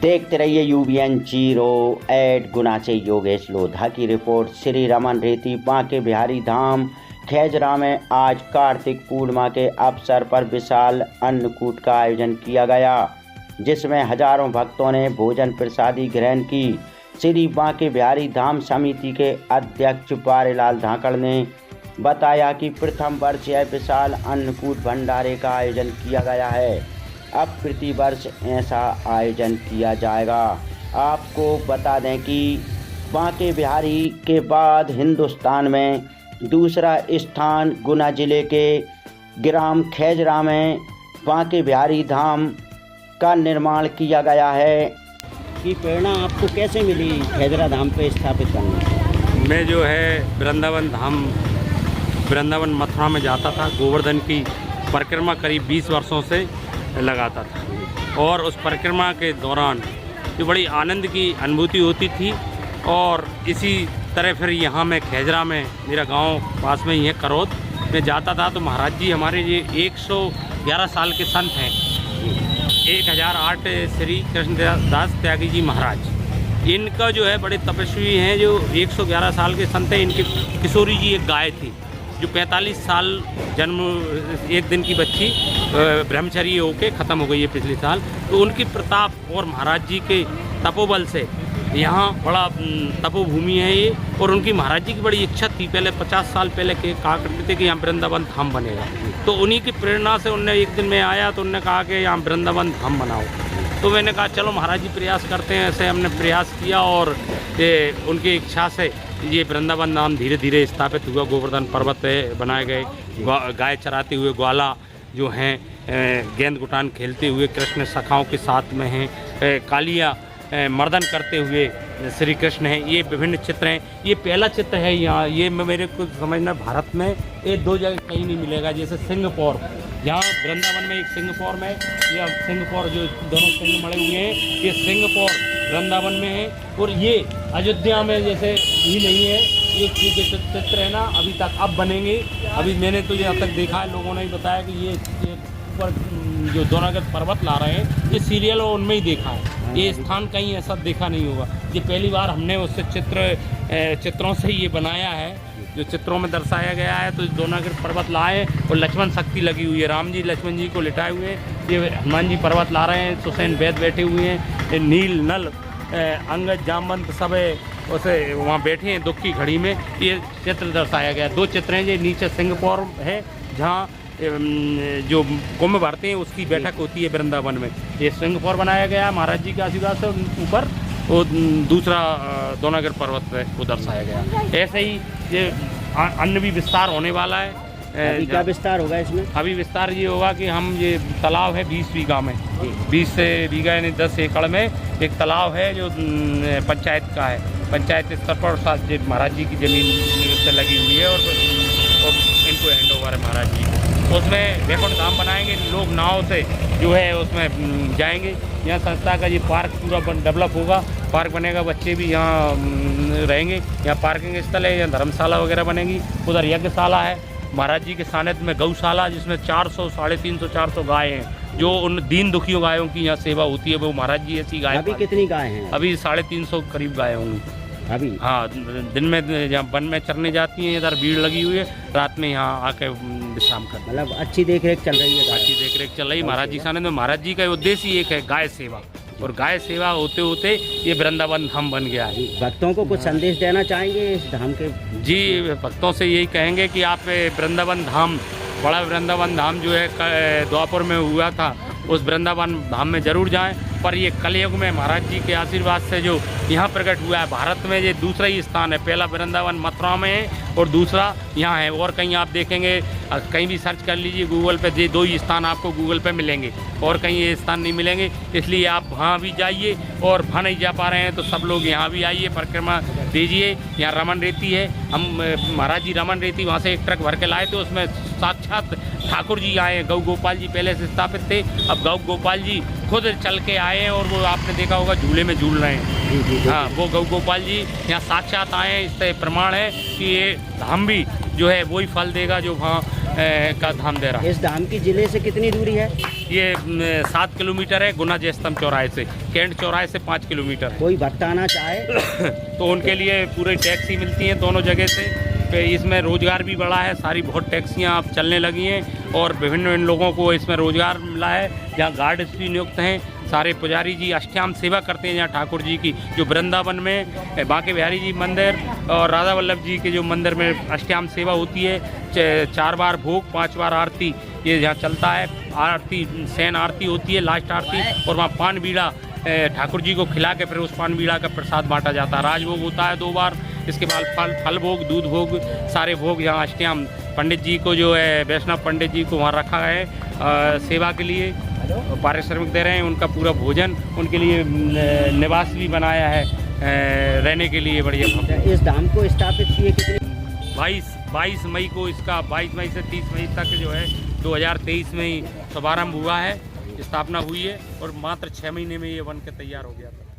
देखते रहिए UBN 08 गुना से योगेश लोधा की रिपोर्ट। श्री रमन रेती बांके बिहारी धाम खेजरा में आज कार्तिक पूर्णिमा के अवसर पर विशाल अन्नकूट का आयोजन किया गया, जिसमें हजारों भक्तों ने भोजन प्रसादी ग्रहण की। श्री बांके बिहारी धाम समिति के अध्यक्ष पारेलाल धाकड़ ने बताया कि प्रथम वर्ष यह विशाल अन्नकूट भंडारे का आयोजन किया गया है। अब प्रति वर्ष ऐसा आयोजन किया जाएगा। आपको बता दें कि बांके बिहारी के बाद हिंदुस्तान में दूसरा स्थान गुना जिले के ग्राम खेजरा में बांके बिहारी धाम का निर्माण किया गया है। कि प्रेरणा आपको कैसे मिली खेजरा धाम पे स्थापित करने? मैं जो है वृंदावन मथुरा में जाता था। गोवर्धन की परिक्रमा करीब 20 वर्षों से लगाता था और उस परिक्रमा के दौरान जो बड़ी आनंद की अनुभूति होती थी। और इसी तरह फिर यहाँ मैं खेजरा में, मेरा गांव पास में ही है करौद, मैं जाता था तो महाराज जी हमारे ये 111 साल के संत हैं। 1008 श्री कृष्णदास त्यागी जी महाराज, इनका जो है बड़े तपस्वी हैं, जो 111 साल के संत हैं। इनकी किशोरी जी एक गाय थी जो 45 साल जन्म एक दिन की बच्ची ब्रह्मचर्य होके ख़त्म हो गई है पिछले साल। तो उनकी प्रताप और महाराज जी के तपोबल से यहाँ बड़ा तपोभूमि है ये। और उनकी महाराज जी की बड़ी इच्छा थी, पहले 50 साल पहले के कहा करते थे कि यहाँ वृंदावन धाम बनेगा। तो उन्हीं की प्रेरणा से उनने एक दिन में आया तो उन्होंने कहा कि यहाँ वृंदावन धाम बनाओ। तो मैंने कहा चलो महाराज जी प्रयास करते हैं। ऐसे हमने प्रयास किया और उनकी इच्छा से ये वृंदावन धाम धीरे धीरे स्थापित हुआ। गोवर्धन पर्वत पे बनाए गए, गाय चराते हुए ग्वाला जो हैं, गेंद गुटान खेलते हुए कृष्ण सखाओं के साथ में हैं, कालिया मर्दन करते हुए श्री कृष्ण हैं। ये विभिन्न चित्र हैं। ये पहला चित्र है यहाँ, ये मेरे को समझना भारत में ये 2 जगह कहीं नहीं मिलेगा। जैसे सिंगापुर, यहाँ वृंदावन में एक सिंगापुर में, या सिंगापुर जो दोनों सिंह मड़े हुए हैं, ये सिंगापुर वृंदावन में है। और ये अयोध्या में जैसे ही नहीं है। ये चित्र है ना, अभी तक अब बनेंगे। अभी मैंने तो यहाँ तक देखा है, लोगों ने बताया कि ये ऊपर जो दोनागत पर्वत ला रहे हैं, ये सीरियल और उनमें ही देखा है। ये स्थान कहीं ऐसा देखा नहीं होगा। ये पहली बार हमने उससे चित्रों से ये बनाया है, जो चित्रों में दर्शाया गया है। तो दोनागत पर्वत लाए और लक्ष्मण शक्ति लगी हुई है, राम जी लक्ष्मण जी को लिटाए हुए हैं। ये हनुमान जी पर्वत ला रहे हैं, सुसैन वैद बैठे हुए हैं, नील नल अंगद जामवंत सब उसे वहाँ बैठे हैं दुख की घड़ी में। ये चित्र दर्शाया गया। 2 चित्र हैं। ये नीचे सिंगापुर है जहाँ जो कुंभ भरते हैं उसकी बैठक होती है वृंदावन में। ये सिंगापुर बनाया गया महाराज जी के आशीर्वाद से ऊपर। और दूसरा दोनागढ़ पर्वत पे वो दर्शाया गया। ऐसे ही ये अन्न भी विस्तार होने वाला है। क्या विस्तार होगा इसमें? अभी विस्तार ये होगा कि हम ये तालाब है 20 बीघा में, 20 बीघा यानी 10 एकड़ में एक तालाब है जो पंचायत का है। पंचायत स्तर पर महाराज जी की ज़मीन से लगी हुई है और इनको हैंड ओवर है महाराज जी। उसमें वैकुंठ धाम बनाएंगे, लोग नाव से जो है उसमें जाएंगे। यहाँ संस्था का ये पार्क पूरा डेवलप होगा, पार्क बनेगा, बच्चे भी यहाँ रहेंगे। यहाँ पार्किंग स्थल है, यहाँ धर्मशाला वगैरह बनेगी। उधर यज्ञशाला है महाराज जी के सानिध्य में, गौशाला जिसमें 400, 350, 400 गाय हैं, जो उन दीन दुखियों गायों की यहाँ सेवा होती है। वो महाराज जी ऐसी गाय। अभी कितनी गाय हैं? अभी 350 करीब गाय होंगी अभी। हाँ, दिन में यहाँ वन में चरने जाती हैं, इधर भीड़ लगी हुई है, रात में यहाँ आके विश्राम करते। मतलब अच्छी देख रेख चल रही है? अच्छी देख रेख चल रही है महाराज जी सानिध्य में। महाराज जी का उद्देश्य ही एक है, गाय सेवा। और गाय सेवा होते होते ये वृंदावन धाम बन गया है। भक्तों को कुछ संदेश देना चाहेंगे इस धाम के? जी, भक्तों से यही कहेंगे कि आप वृंदावन धाम, बड़ा वृंदावन धाम जो है द्वापर में हुआ था, उस वृंदावन धाम में जरूर जाएं। पर ये कलयुग में महाराज जी के आशीर्वाद से जो यहाँ प्रकट हुआ है, भारत में ये दूसरा ही स्थान है। पहला वृंदावन मथुरा में है और दूसरा यहाँ है। और कहीं आप देखेंगे, कहीं भी सर्च कर लीजिए गूगल पे, ये 2 ही स्थान आपको गूगल पे मिलेंगे और कहीं ये स्थान नहीं मिलेंगे। इसलिए आप वहाँ भी जाइए, और वहाँ नहीं जा पा रहे हैं तो सब लोग यहाँ भी आइए, परिक्रमा दीजिए। यहाँ रमन रेती है, हम महाराज जी रमन रेती वहाँ से एक ट्रक भर के लाए थे। उसमें साक्षात ठाकुर जी आए, गौ गोपाल जी पहले से स्थापित थे, अब गौ गोपाल जी खुद चल के आए हैं। और वो आपने देखा होगा झूले में झूल रहे हैं। हाँ, वो गौ गोपाल जी यहाँ साक्षात आए हैं। इससे प्रमाण है कि ये धाम भी जो है वही फल देगा जो वहाँ का धाम दे रहा है। इस धाम की जिले से कितनी दूरी है? ये 7 किलोमीटर है गुना जयस्तंभ चौराहे से, कैंट चौराहे से 5 किलोमीटर है। कोई भटकाना चाहे तो उनके लिए पूरी टैक्सी मिलती हैं दोनों जगह से। इसमें रोज़गार भी बढ़ा है, सारी बहुत टैक्सियाँ अब चलने लगी हैं और विभिन्न लोगों को इसमें रोज़गार मिला है। जहाँ गार्ड्स भी नियुक्त हैं, सारे पुजारी जी अष्टयाम सेवा करते हैं। जहाँ ठाकुर जी की जो वृंदावन में बांके बिहारी जी मंदिर और राधा वल्लभ जी के जो मंदिर में अष्टयाम सेवा होती है, 4 बार भोग 5 बार आरती, ये जहाँ चलता है। आरती सैन आरती होती है, लास्ट आरती, और वहाँ पान बीड़ा ठाकुर जी को खिला के फिर उस पान बीड़ा का प्रसाद बांटा जाता है। राजभोग होता है 2 बार, इसके बाद फल भोग, दूध भोग, सारे भोग यहाँ अष्टयाम पंडित जी को जो है वैष्णव पंडित जी को वहाँ रखा है सेवा के लिए, पारिश्रमिक दे रहे हैं। उनका पूरा भोजन, उनके लिए निवास भी बनाया है रहने के लिए बढ़िया। इस धाम को स्थापित किए कितने? 22 मई को, इसका 22 मई से 30 मई तक जो है 2023 में ही शुभारंभ हुआ है, स्थापना हुई है और मात्र 6 महीने में ये बन के तैयार हो गया था।